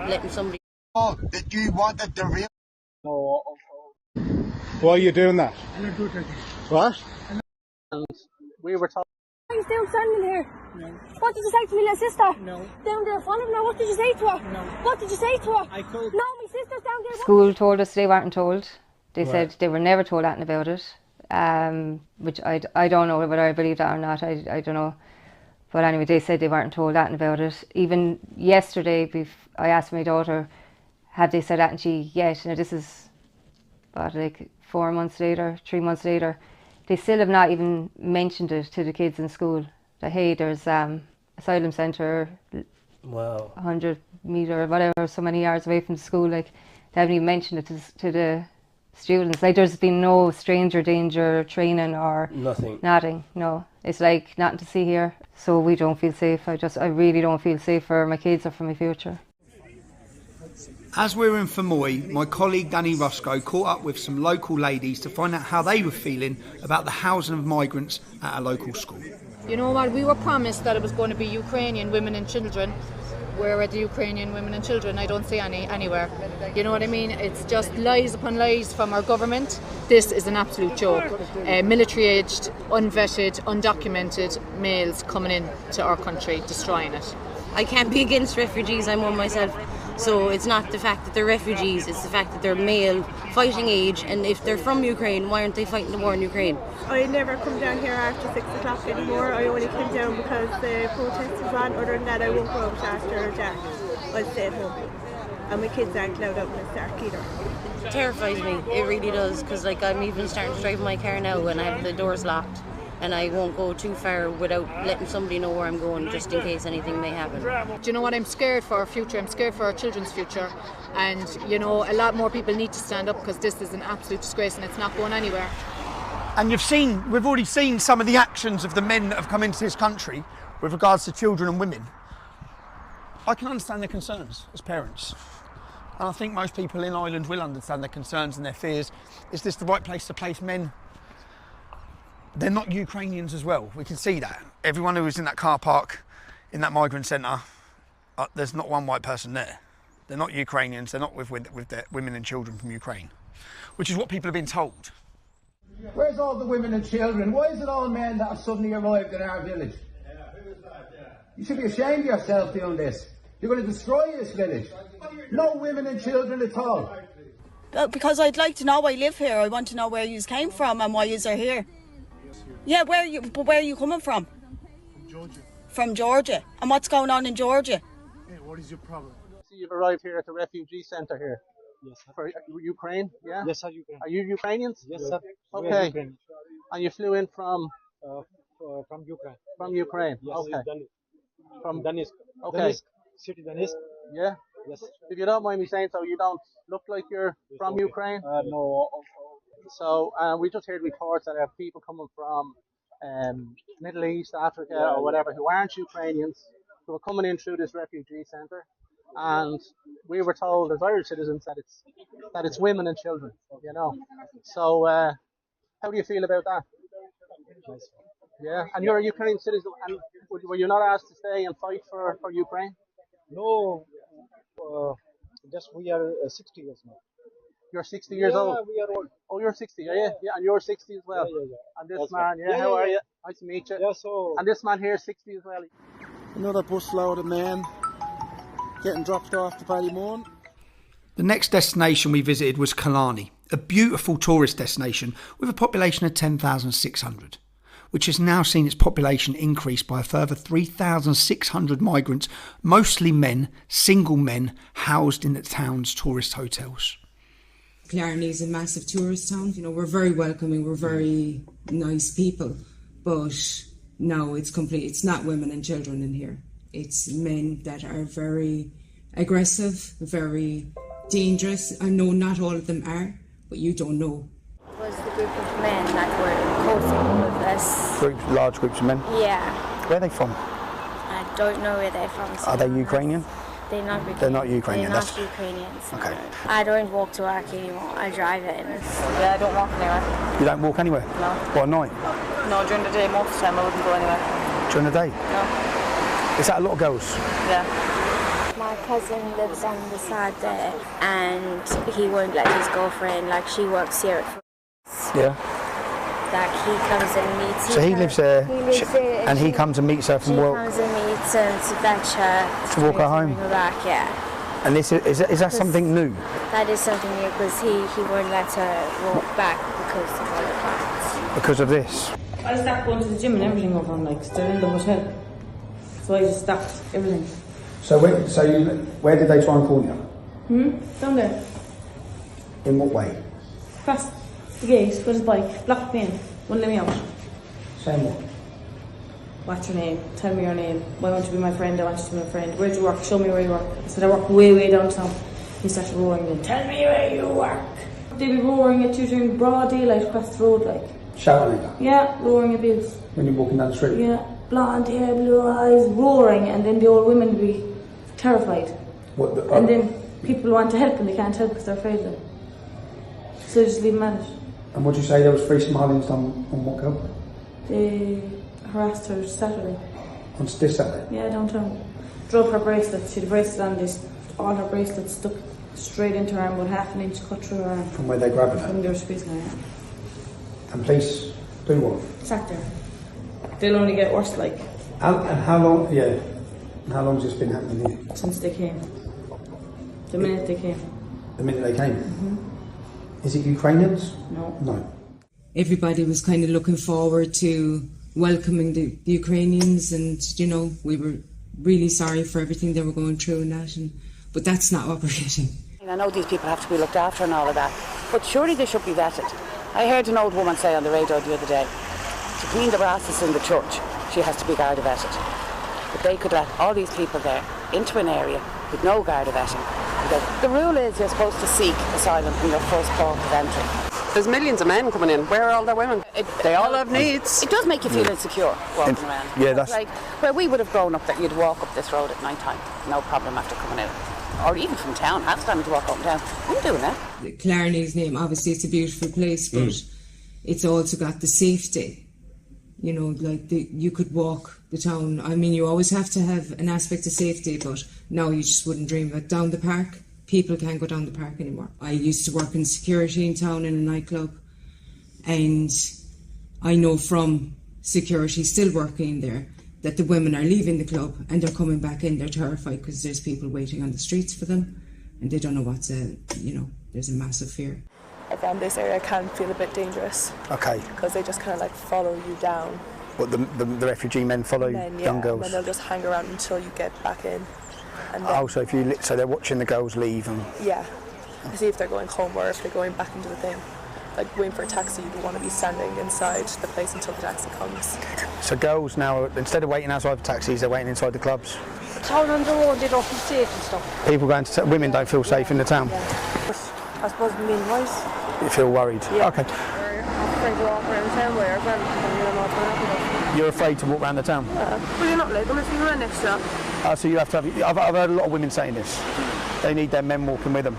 letting somebody... Oh, that you wanted the real... No. Why are you doing that? What? And we were told... Are you still standing here? No. What did you say to me, little sister? No. Down there in front of me, what did you say to her? No. What did you say to her? I could... No, my sister's down there. School told us they weren't told. They Right. said they were never told anything about it. Which I don't know whether I believe that or not. I don't know. But anyway, they said they weren't told anything about it. Even yesterday, I asked my daughter, have they said anything to you yet? Now this is, like 4 months later, 3 months later. They still have not even mentioned it to the kids in school. That, hey, there's asylum centre, wow, 100 metre, whatever, so many yards away from the school. Like, they haven't even mentioned it to the students. Like, there's been no stranger danger training or nothing. No, it's like nothing to see here. So we don't feel safe. I really don't feel safe for my kids or for my future. As we were in Fermoy, my colleague Danny Roscoe caught up with some local ladies to find out how they were feeling about the housing of migrants at a local school. You know what, we were promised that it was going to be Ukrainian women and children. Where are the Ukrainian women and children? I don't see any anywhere. You know what I mean? It's just lies upon lies from our government. This is an absolute joke. Military-aged, unvetted, undocumented males coming in to our country, destroying it. I can't be against refugees, I'm one myself. So it's not the fact that they're refugees, it's the fact that they're male, fighting age, and if they're from Ukraine, why aren't they fighting the war in Ukraine? I never come down here after 6 o'clock anymore. I only came down because the protest was on. Other than that, I won't go out after dark. I'll stay at home. And my kids aren't allowed out in the dark either. It terrifies me, it really does, because like I'm even starting to drive my car now and I have the doors locked. And I won't go too far without letting somebody know where I'm going, just in case anything may happen. Do you know what? I'm scared for our future. I'm scared for our children's future. And, you know, a lot more people need to stand up because this is an absolute disgrace and it's not going anywhere. And we've already seen some of the actions of the men that have come into this country with regards to children and women. I can understand their concerns as parents. And I think most people in Ireland will understand their concerns and their fears. Is this the right place to place men? They're not Ukrainians as well, we can see that. Everyone who was in that car park, in that migrant centre, there's not one white person there. They're not Ukrainians, they're not with their women and children from Ukraine, which is what people have been told. Where's all the women and children? Why is it all men that have suddenly arrived in our village? You should be ashamed of yourself doing this. You're going to destroy this village. No women and children at all. Because I'd like to know, I live here, I want to know where you came from and why you are here. Yeah, where are you coming from? From Georgia. From Georgia. And what's going on in Georgia? Hey, what is your problem? So you've arrived here at the refugee centre here? Yes, sir. For Ukraine, yeah? Yes, sir, Ukraine. Are you Ukrainians? Yes, sir. Okay. And you flew in from? From Ukraine. From Ukraine, yes, okay. From Donetsk. Okay. Donetsk, city Donetsk. Yeah? Yes. If you don't mind me saying so, you don't look like you're from okay. Ukraine? No. So we just heard reports that there are people coming from Middle East, Africa or whatever who aren't Ukrainians who are coming in through this refugee centre, and we were told as Irish citizens that it's women and children, you know. So how do you feel about that? Nice. Yeah, and you're a Ukrainian citizen, and were you not asked to stay and fight for Ukraine? No, just we are 60 years now. You're 60 years old? Yeah, we are old. Oh, you're 60, yeah, and you're 60 as well? Yeah. And this that's man, right. how are you? Nice to meet you. Yeah, so... And this man here is 60 as well? Another busload of men getting dropped off to Ballymorn. The next destination we visited was Killarney, a beautiful tourist destination with a population of 10,600, which has now seen its population increase by a further 3,600 migrants, mostly men, single men, housed in the town's tourist hotels. Killarney is a massive tourist town. You know, we're very welcoming, we're very nice people, but no, it's not women and children in here. It's men that are very aggressive, very dangerous. I know not all of them are, but you don't know. It was the group of men that were causing all of this. Large groups of men? Yeah. Where are they from? I don't know where they're from. Are they Ukrainian? They're not Ukrainian. They're not Ukrainian. They're not Ukrainians. Okay. No. I don't walk to work anymore. I drive it. Yeah, I don't walk anywhere. You don't walk anywhere? No. What, at night? No, during the day, most of the time I wouldn't go anywhere. During the day? No. Is that a lot of girls? Yeah. My cousin lives on the side there, and he won't let his girlfriend, like she works here at Yeah. Like he comes and meets her. So he lives there, He lives there and he comes and meets her from work. She comes and meets her to fetch her. To walk her home? Bring her back, yeah. And this is that something new? That is something new, because he won't let her walk back because of all the plans. Because of this? I stopped going to the gym and everything over on, like, still in the hotel. So I just stopped everything. So where did they try and call you? Down there. In what way? Past the gate with his bike, blocked me in, wouldn't let me out. Saying what? What's your name? Tell me your name. Why want you to be my friend? I want you to be my friend. Where do you work? Show me where you work. I said I work way downtown. He started roaring then. Tell me where you work. They'd be roaring at you during broad daylight across the road, like. Shouting at you? Yeah, roaring abuse. When you're walking down the street? Yeah, blonde hair, blue eyes, roaring, and then the old women would be terrified. What the, and then people want to help and they can't help because they're afraid of them. So they just leave them at it. And what did you say there was 3 Somalians on what girl? They harassed her Saturday. On this Saturday? Yeah, downtown. Drove her bracelets. She had a bracelet on this. All her bracelets stuck straight into her arm with half an inch cut through her arm. From where they grabbed her? From they were squeezing her arm. And police do what? Sacked her. They'll only get worse, like. And how long? Yeah. And how long has this been happening here? Since they came. The minute they came. The minute they came? Is it Ukrainians? No. No. Everybody was kind of looking forward to welcoming the Ukrainians, and you know, we were really sorry for everything they were going through and that, but that's not what we're getting. I know these people have to be looked after and all of that, but surely they should be vetted. I heard an old woman say on the radio the other day, to clean the brasses in the church, she has to be Garda vetted. But they could let all these people there into an area with no Garda vetting. Because the rule is you're supposed to seek asylum in your first port of entry. There's millions of men coming in. Where are all their women? They all have needs. It does make you feel insecure walking around. Yeah, that's like where we would have grown up that you'd walk up this road at night time, no problem after coming out. Or even from town, half the time you'd walk up and down. I'm doing that. Clarny's name, obviously it's a beautiful place, but it's also got the safety. You know, like you could walk the town. I mean, you always have to have an aspect of safety, but now you just wouldn't dream of it. Down the park, people can't go down the park anymore. I used to work in security in town in a nightclub, and I know from security still working there that the women are leaving the club and they're coming back in. They're terrified because there's people waiting on the streets for them, and they don't know what's there's a massive fear. Around this area can feel a bit dangerous. Okay. Because they just kind of like follow you down. What, the refugee men follow young girls? And they'll just hang around until you get back in. And then, so they're watching the girls leave and... Yeah. To see if they're going home or if they're going back into the thing. Like waiting for a taxi, you want to be standing inside the place until the taxi comes. So girls now, instead of waiting outside the taxis, they're waiting inside the clubs? Town on the road, they don't feel safe and stuff. People going to... women don't feel safe in the town? Yeah. I suppose mean-wise. You feel worried? Yeah. Okay. I'm afraid to walk around town where You're afraid to walk around the town? Well, you're not legal if you're next to So you have to have... I've heard a lot of women saying this. They need their men walking with them.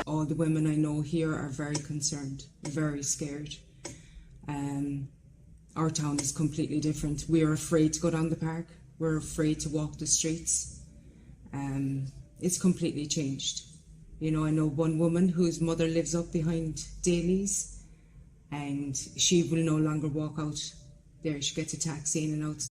All the women I know here are very concerned, very scared. Our town is completely different. We are afraid to go down the park. We're afraid to walk the streets. It's completely changed. You know, I know one woman whose mother lives up behind Daly's, and she will no longer walk out there. She gets a taxi in and out.